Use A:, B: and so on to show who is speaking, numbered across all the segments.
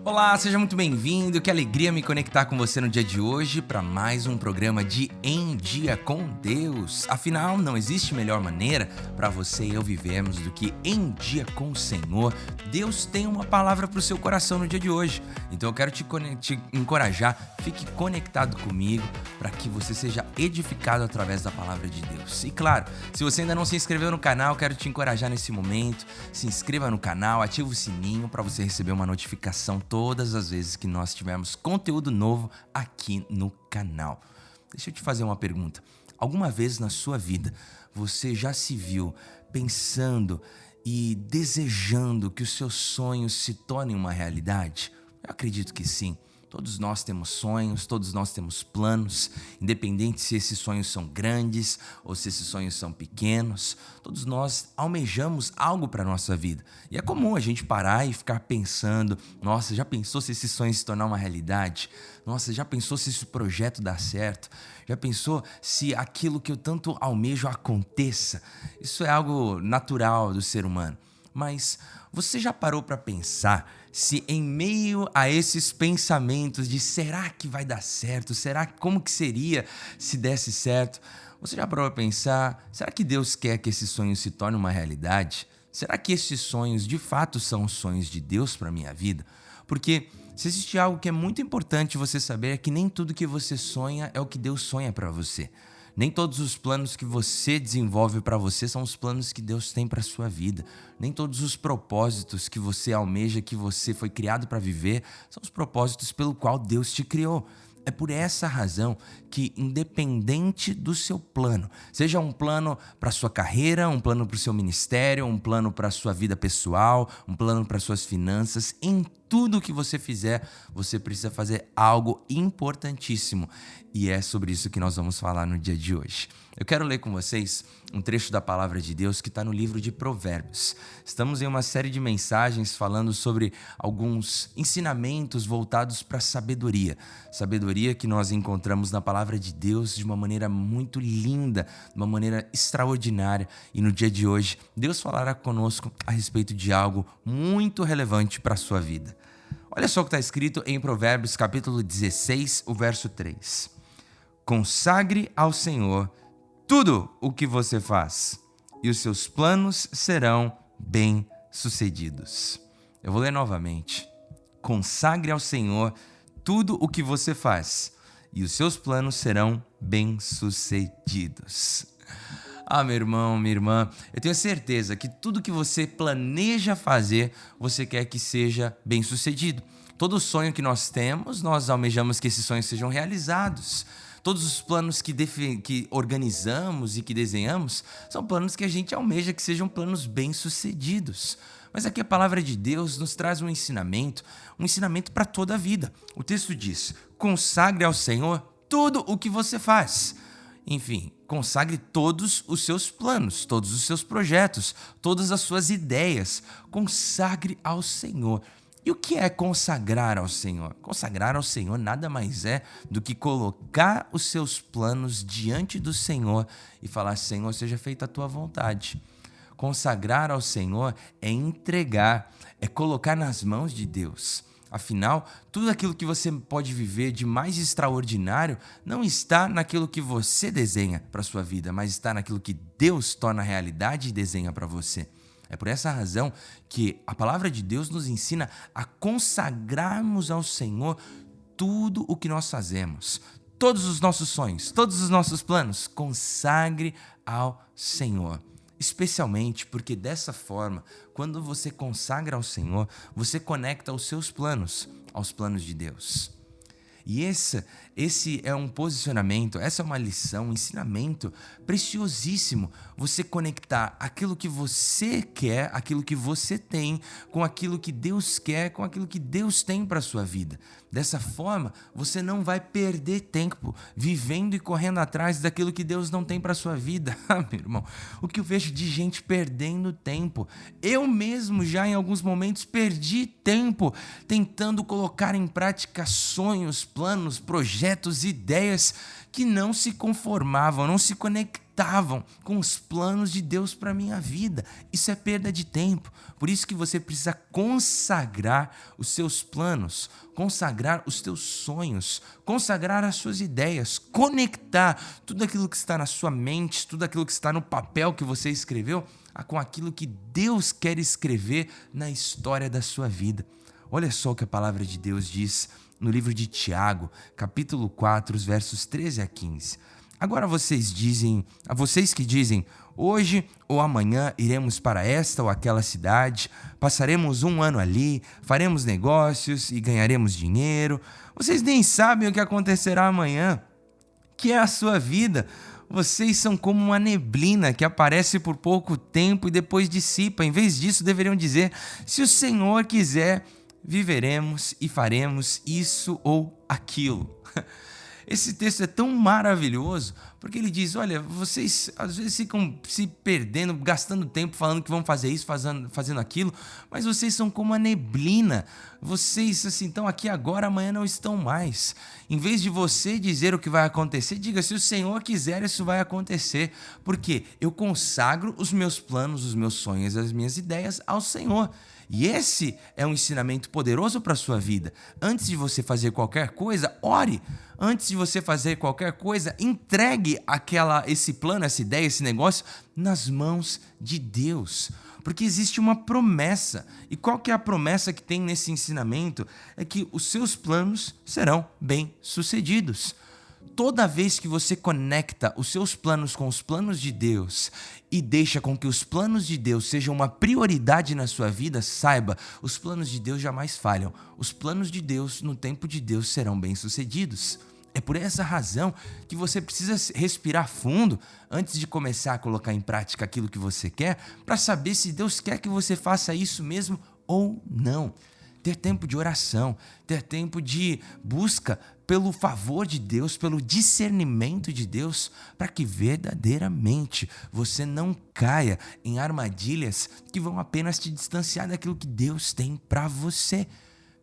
A: Olá, seja muito bem-vindo, que alegria me conectar com você no dia de hoje para mais um programa de Em Dia com Deus. Afinal, não existe melhor maneira para você e eu vivermos do que em dia com o Senhor. Deus tem uma palavra para o seu coração no dia de hoje, então eu quero te encorajar, fique conectado comigo para que você seja edificado através da palavra de Deus. E claro, se você ainda não se inscreveu no canal, quero te encorajar nesse momento, se inscreva no canal, ative o sininho para você receber uma notificação todas as vezes que nós tivermos conteúdo novo aqui no canal. Deixa eu te fazer uma pergunta. Alguma vez na sua vida você já se viu pensando e desejando que os seus sonhos se tornem uma realidade? Eu acredito que sim. Todos nós temos sonhos, todos nós temos planos, independente se esses sonhos são grandes ou se esses sonhos são pequenos, todos nós almejamos algo para a nossa vida. E é comum a gente parar e ficar pensando, nossa, já pensou se esse sonho se tornar uma realidade? Nossa, já pensou se esse projeto dá certo? Já pensou se aquilo que eu tanto almejo aconteça? Isso é algo natural do ser humano. Mas você já parou para pensar se em meio a esses pensamentos de será que vai dar certo? Como que seria se desse certo? Você já parou para pensar, será que Deus quer que esses sonhos se tornem uma realidade? Será que esses sonhos de fato são os sonhos de Deus para minha vida? Porque se existe algo que é muito importante você saber é que nem tudo que você sonha é o que Deus sonha para você. Nem todos os planos que você desenvolve para você são os planos que Deus tem para sua vida. Nem todos os propósitos que você almeja, que você foi criado para viver, são os propósitos pelo qual Deus te criou. É por essa razão que, independente do seu plano, seja um plano para sua carreira, um plano para o seu ministério, um plano para a sua vida pessoal, um plano para suas finanças, em tudo que você fizer, você precisa fazer algo importantíssimo. E é sobre isso que nós vamos falar no dia de hoje. Eu quero ler com vocês um trecho da palavra de Deus que está no livro de Provérbios. Estamos em uma série de mensagens falando sobre alguns ensinamentos voltados para a sabedoria. Sabedoria que nós encontramos na palavra de Deus de uma maneira muito linda, de uma maneira extraordinária. E no dia de hoje, Deus falará conosco a respeito de algo muito relevante para a sua vida. Olha só o que está escrito em Provérbios capítulo 16, o verso 3. Consagre ao Senhor tudo o que você faz, e os seus planos serão bem-sucedidos. Eu vou ler novamente. Consagre ao Senhor tudo o que você faz, e os seus planos serão bem-sucedidos. Ah, meu irmão, minha irmã, eu tenho certeza que tudo que você planeja fazer, você quer que seja bem-sucedido. Todo sonho que nós temos, nós almejamos que esses sonhos sejam realizados. Todos os planos que organizamos e que desenhamos são planos que a gente almeja que sejam planos bem-sucedidos. Mas aqui a palavra de Deus nos traz um ensinamento para toda a vida. O texto diz, consagre ao Senhor tudo o que você faz. Enfim, consagre todos os seus planos, todos os seus projetos, todas as suas ideias. Consagre ao Senhor. E o que é consagrar ao Senhor? Consagrar ao Senhor nada mais é do que colocar os seus planos diante do Senhor e falar, Senhor, seja feita a tua vontade. Consagrar ao Senhor é entregar, é colocar nas mãos de Deus. Afinal, tudo aquilo que você pode viver de mais extraordinário não está naquilo que você desenha para a sua vida, mas está naquilo que Deus torna realidade e desenha para você. É por essa razão que a palavra de Deus nos ensina a consagrarmos ao Senhor tudo o que nós fazemos. Todos os nossos sonhos, todos os nossos planos, consagre ao Senhor. Especialmente porque dessa forma, quando você consagra ao Senhor, você conecta os seus planos aos planos de Deus. E esse é um posicionamento, essa é uma lição, um ensinamento preciosíssimo. Você conectar aquilo que você quer, aquilo que você tem, com aquilo que Deus quer, com aquilo que Deus tem para a sua vida. Dessa forma, você não vai perder tempo vivendo e correndo atrás daquilo que Deus não tem para a sua vida. Ah, meu irmão, o que eu vejo de gente perdendo tempo. Eu mesmo já em alguns momentos perdi tempo tentando colocar em prática sonhos, planos, projetos, ideias que não se conformavam, não se conectavam conectavam com os planos de Deus para a minha vida. Isso é perda de tempo. Por isso que você precisa consagrar os seus planos, consagrar os teus sonhos, consagrar as suas ideias, conectar tudo aquilo que está na sua mente, tudo aquilo que está no papel que você escreveu, com aquilo que Deus quer escrever na história da sua vida. Olha só o que a palavra de Deus diz no livro de Tiago, capítulo 4, os versos 13 a 15. Agora vocês que dizem, hoje ou amanhã iremos para esta ou aquela cidade, passaremos um ano ali, faremos negócios e ganharemos dinheiro. Vocês nem sabem o que acontecerá amanhã, que é a sua vida. Vocês são como uma neblina que aparece por pouco tempo e depois dissipa. Em vez disso, deveriam dizer, se o Senhor quiser, viveremos e faremos isso ou aquilo. Esse texto é tão maravilhoso porque ele diz, olha, vocês às vezes ficam se perdendo, gastando tempo falando que vão fazer isso, fazendo aquilo, mas vocês são como a neblina. Vocês assim, estão aqui agora, amanhã não estão mais. Em vez de você dizer o que vai acontecer, diga, se o Senhor quiser, isso vai acontecer. Porque eu consagro os meus planos, os meus sonhos, as minhas ideias ao Senhor. E esse é um ensinamento poderoso para a sua vida. Antes de você fazer qualquer coisa, ore. Antes de você fazer qualquer coisa, entregue esse plano, essa ideia, esse negócio nas mãos de Deus. Porque existe uma promessa. E qual que é a promessa que tem nesse ensinamento? É que os seus planos serão bem-sucedidos. Toda vez que você conecta os seus planos com os planos de Deus e deixa com que os planos de Deus sejam uma prioridade na sua vida, saiba, os planos de Deus jamais falham. Os planos de Deus, no tempo de Deus, serão bem-sucedidos. É por essa razão que você precisa respirar fundo antes de começar a colocar em prática aquilo que você quer, para saber se Deus quer que você faça isso mesmo ou não. Ter tempo de oração, ter tempo de busca pelo favor de Deus, pelo discernimento de Deus, para que verdadeiramente você não caia em armadilhas que vão apenas te distanciar daquilo que Deus tem para você.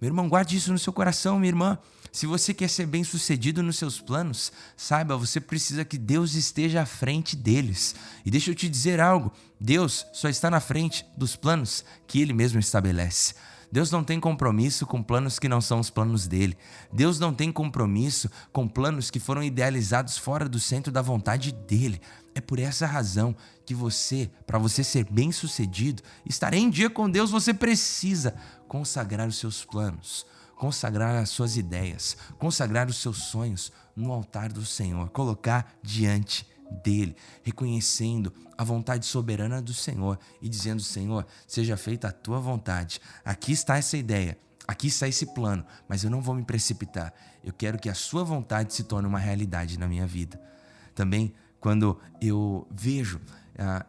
A: Meu irmão, guarde isso no seu coração, minha irmã. Se você quer ser bem-sucedido nos seus planos, saiba, você precisa que Deus esteja à frente deles. E deixa eu te dizer algo, Deus só está na frente dos planos que Ele mesmo estabelece. Deus não tem compromisso com planos que não são os planos dele. Deus não tem compromisso com planos que foram idealizados fora do centro da vontade dele. É por essa razão que para você ser bem-sucedido, estar em dia com Deus, você precisa consagrar os seus planos, consagrar as suas ideias, consagrar os seus sonhos no altar do Senhor, colocar diante dele, reconhecendo a vontade soberana do Senhor e dizendo, Senhor, seja feita a tua vontade. Aqui está essa ideia, aqui está esse plano, mas eu não vou me precipitar. Eu quero que a sua vontade se torne uma realidade na minha vida. Também, quando eu vejo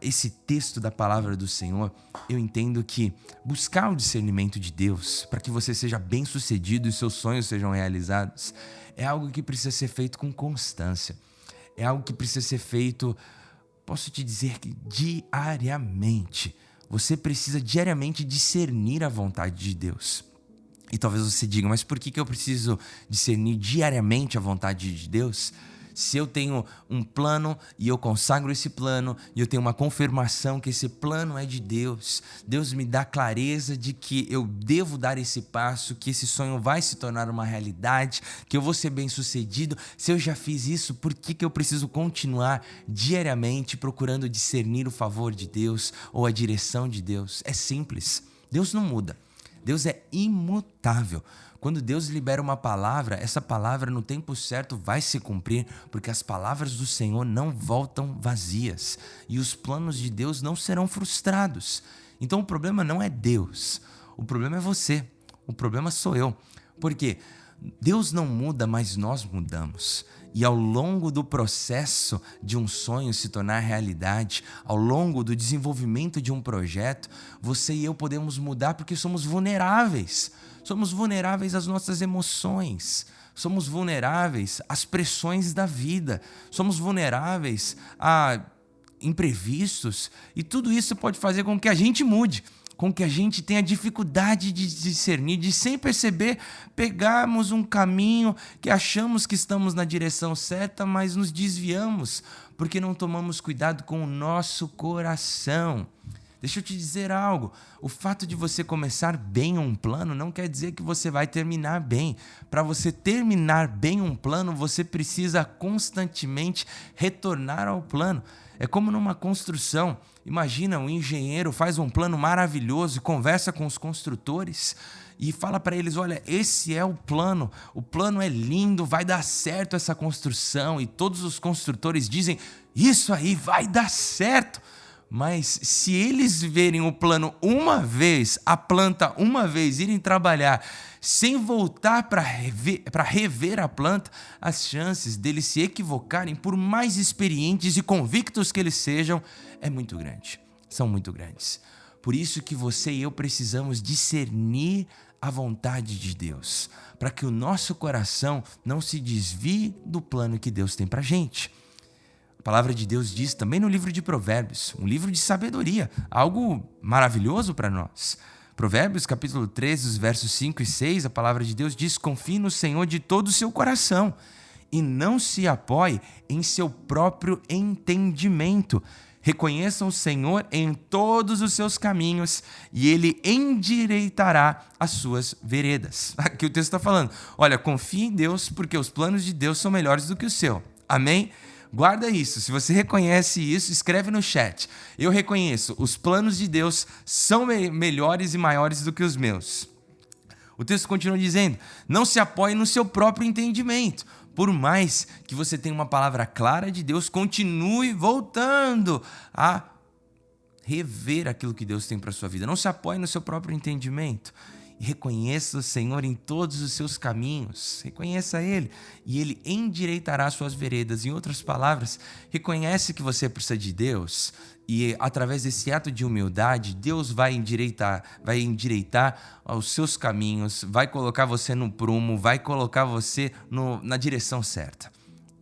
A: esse texto da palavra do Senhor, eu entendo que buscar o discernimento de Deus para que você seja bem-sucedido e seus sonhos sejam realizados é algo que precisa ser feito com constância. É algo que precisa ser feito, posso te dizer que diariamente. Você precisa diariamente discernir a vontade de Deus. E talvez você diga, mas por que eu preciso discernir diariamente a vontade de Deus? Se eu tenho um plano e eu consagro esse plano e eu tenho uma confirmação que esse plano é de Deus, Deus me dá clareza de que eu devo dar esse passo, que esse sonho vai se tornar uma realidade, que eu vou ser bem-sucedido. Se eu já fiz isso, por que eu preciso continuar diariamente procurando discernir o favor de Deus ou a direção de Deus? É simples. Deus não muda. Deus é imutável. Quando Deus libera uma palavra, essa palavra no tempo certo vai se cumprir, porque as palavras do Senhor não voltam vazias e os planos de Deus não serão frustrados. Então o problema não é Deus, o problema é você, o problema sou eu. Porque Deus não muda, mas nós mudamos. E ao longo do processo de um sonho se tornar realidade, ao longo do desenvolvimento de um projeto, você e eu podemos mudar porque somos vulneráveis. Somos vulneráveis às nossas emoções, somos vulneráveis às pressões da vida, somos vulneráveis a imprevistos e tudo isso pode fazer com que a gente mude. com que a gente tenha dificuldade de discernir, de sem perceber, pegarmos um caminho que achamos que estamos na direção certa, mas nos desviamos, porque não tomamos cuidado com o nosso coração. Deixa eu te dizer algo, o fato de você começar bem um plano não quer dizer que você vai terminar bem. Para você terminar bem um plano, você precisa constantemente retornar ao plano. É como numa construção. Imagina, um engenheiro faz um plano maravilhoso e conversa com os construtores e fala para eles, olha, esse é o plano é lindo, vai dar certo essa construção. E todos os construtores dizem, isso aí vai dar certo. Mas se eles verem o plano uma vez, a planta uma vez, irem trabalhar sem voltar para rever a planta, as chances deles se equivocarem, por mais experientes e convictos que eles sejam, são muito grandes. Por isso que você e eu precisamos discernir a vontade de Deus, para que o nosso coração não se desvie do plano que Deus tem para a gente. A palavra de Deus diz também no livro de Provérbios, um livro de sabedoria, algo maravilhoso para nós. Provérbios, capítulo 13, os versos 5 e 6, a palavra de Deus diz, confie no Senhor de todo o seu coração e não se apoie em seu próprio entendimento. Reconheçam o Senhor em todos os seus caminhos e Ele endireitará as suas veredas. Aqui o texto está falando, olha, confie em Deus porque os planos de Deus são melhores do que o seu. Amém? Guarda isso, se você reconhece isso, escreve no chat. Eu reconheço, os planos de Deus são melhores e maiores do que os meus. O texto continua dizendo, não se apoie no seu próprio entendimento. Por mais que você tenha uma palavra clara de Deus, continue voltando a rever aquilo que Deus tem para a sua vida. Não se apoie no seu próprio entendimento. E reconheça o Senhor em todos os seus caminhos. Reconheça Ele e Ele endireitará suas veredas. Em outras palavras, reconhece que você precisa de Deus e através desse ato de humildade, Deus vai endireitar os seus caminhos, vai colocar você no prumo, vai colocar você na direção certa.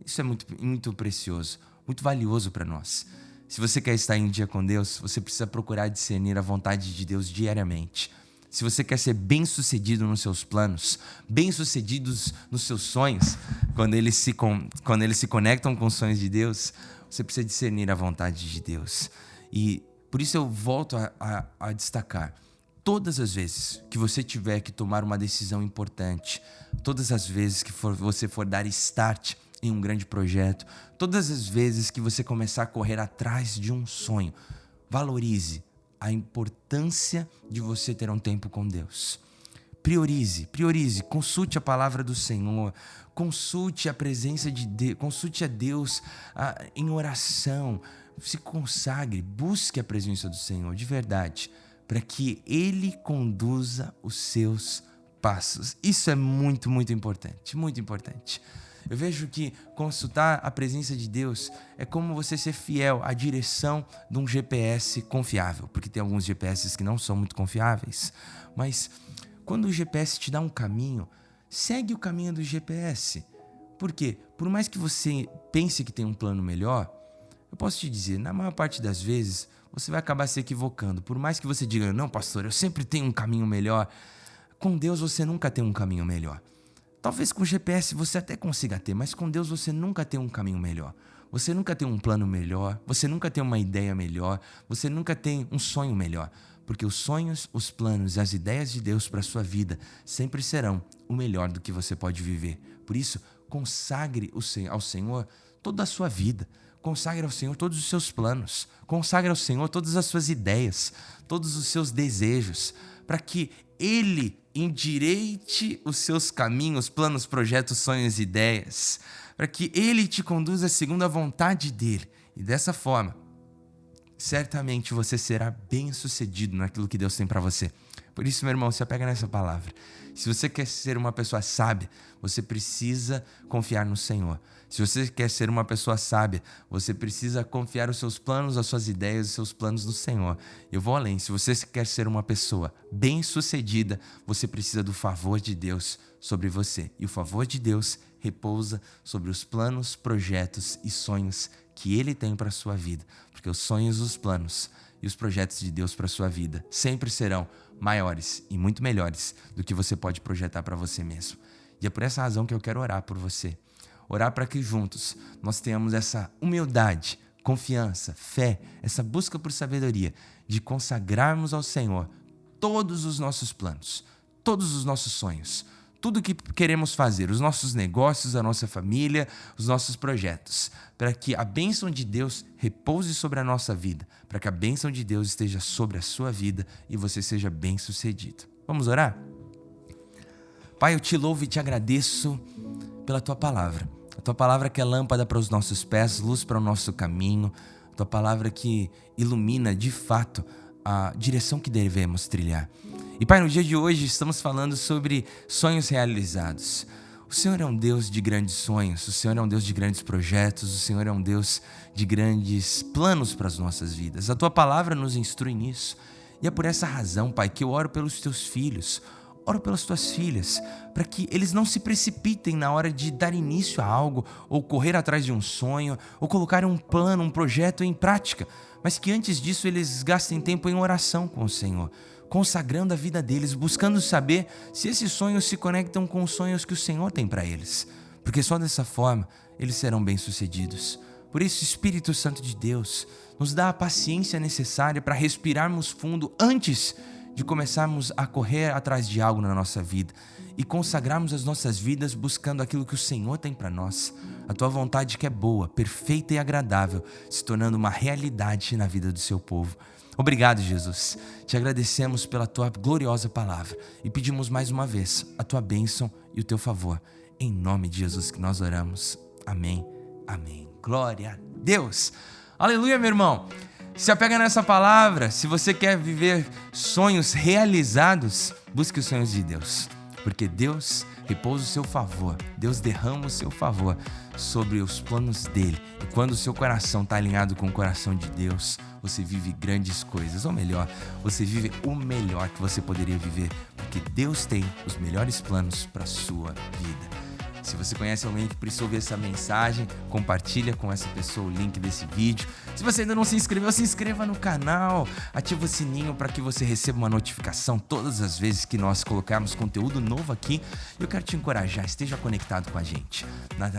A: Isso é muito, muito precioso, muito valioso para nós. Se você quer estar em dia com Deus, você precisa procurar discernir a vontade de Deus diariamente. Se você quer ser bem-sucedido nos seus planos, bem-sucedidos nos seus sonhos, quando eles se conectam com os sonhos de Deus, você precisa discernir a vontade de Deus. E por isso eu volto a destacar, todas as vezes que você tiver que tomar uma decisão importante, todas as vezes que você for dar start em um grande projeto, todas as vezes que você começar a correr atrás de um sonho, valorize a importância de você ter um tempo com Deus. Priorize, consulte a palavra do Senhor, consulte a presença de Deus, consulte a Deus em oração, se consagre, busque a presença do Senhor de verdade, para que Ele conduza os seus passos. Isso é muito, muito importante, muito importante. Eu vejo que consultar a presença de Deus é como você ser fiel à direção de um GPS confiável, porque tem alguns GPS que não são muito confiáveis, mas quando o GPS te dá um caminho, segue o caminho do GPS. Por quê? Por mais que você pense que tem um plano melhor, eu posso te dizer, na maior parte das vezes, você vai acabar se equivocando. Por mais que você diga, não, pastor, eu sempre tenho um caminho melhor, com Deus você nunca tem um caminho melhor. Talvez com o GPS você até consiga ter, mas com Deus você nunca tem um caminho melhor. Você nunca tem um plano melhor, você nunca tem uma ideia melhor, você nunca tem um sonho melhor. Porque os sonhos, os planos e as ideias de Deus para a sua vida sempre serão o melhor do que você pode viver. Por isso, consagre ao Senhor toda a sua vida. Consagre ao Senhor todos os seus planos. Consagre ao Senhor todas as suas ideias, todos os seus desejos, para que Ele endireite os seus caminhos, planos, projetos, sonhos e ideias, para que Ele te conduza segundo a vontade dEle. E dessa forma, certamente você será bem-sucedido naquilo que Deus tem para você. Por isso, meu irmão, se apega nessa palavra. Se você quer ser uma pessoa sábia, você precisa confiar no Senhor. Se você quer ser uma pessoa sábia, você precisa confiar os seus planos, as suas ideias, os seus planos no Senhor. Eu vou além. Se você quer ser uma pessoa bem-sucedida, você precisa do favor de Deus sobre você. E o favor de Deus repousa sobre os planos, projetos e sonhos que Ele tem para a sua vida. Porque os sonhos e os planos e os projetos de Deus para sua vida sempre serão maiores e muito melhores do que você pode projetar para você mesmo. E é por essa razão que eu quero orar por você. Orar para que juntos nós tenhamos essa humildade, confiança, fé, essa busca por sabedoria de consagrarmos ao Senhor todos os nossos planos, todos os nossos sonhos, tudo o que queremos fazer, os nossos negócios, a nossa família, os nossos projetos, para que a bênção de Deus repouse sobre a nossa vida, para que a bênção de Deus esteja sobre a sua vida e você seja bem-sucedido. Vamos orar? Pai, eu te louvo e te agradeço pela Tua palavra. A Tua palavra que é lâmpada para os nossos pés, luz para o nosso caminho. A Tua palavra que ilumina de fato a direção que devemos trilhar. E Pai, no dia de hoje estamos falando sobre sonhos realizados. O Senhor é um Deus de grandes sonhos, o Senhor é um Deus de grandes projetos, o Senhor é um Deus de grandes planos para as nossas vidas. A Tua palavra nos instrui nisso. E é por essa razão, Pai, que eu oro pelos Teus filhos, oro pelas Tuas filhas, para que eles não se precipitem na hora de dar início a algo, ou correr atrás de um sonho, ou colocar um plano, um projeto em prática, mas que antes disso eles gastem tempo em oração com o Senhor, consagrando a vida deles, buscando saber se esses sonhos se conectam com os sonhos que o Senhor tem para eles, porque só dessa forma eles serão bem-sucedidos. Por isso, Espírito Santo de Deus, nos dá a paciência necessária para respirarmos fundo antes de começarmos a correr atrás de algo na nossa vida e consagrarmos as nossas vidas buscando aquilo que o Senhor tem para nós. A Tua vontade que é boa, perfeita e agradável, se tornando uma realidade na vida do Seu povo. Obrigado, Jesus. Te agradecemos pela Tua gloriosa palavra e pedimos mais uma vez a Tua bênção e o Teu favor. Em nome de Jesus que nós oramos. Amém. Amém. Glória a Deus. Aleluia, meu irmão. Se apega nessa palavra. Se você quer viver sonhos realizados, busque os sonhos de Deus. Porque Deus repousa o seu favor. Deus derrama o seu favor sobre os planos dele. E quando o seu coração está alinhado com o coração de Deus, você vive grandes coisas. Ou melhor, você vive o melhor que você poderia viver. Porque Deus tem os melhores planos para a sua vida. Se você conhece alguém que precisa ouvir essa mensagem, compartilha com essa pessoa o link desse vídeo. Se você ainda não se inscreveu, se inscreva no canal. Ativa o sininho para que você receba uma notificação todas as vezes que nós colocarmos conteúdo novo aqui. Eu quero te encorajar, esteja conectado com a gente.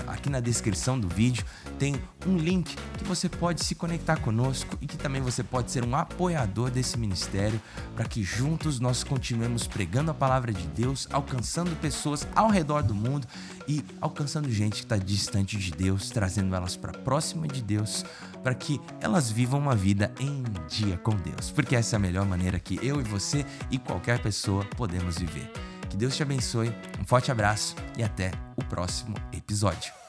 A: Aqui na descrição do vídeo tem um link que você pode se conectar conosco e que também você pode ser um apoiador desse ministério para que juntos nós continuemos pregando a palavra de Deus, alcançando pessoas ao redor do mundo e alcançando gente que está distante de Deus, trazendo elas para próxima de Deus, para que elas vivam uma vida em dia com Deus, porque essa é a melhor maneira que eu e você e qualquer pessoa podemos viver. Que Deus te abençoe, um forte abraço e até o próximo episódio.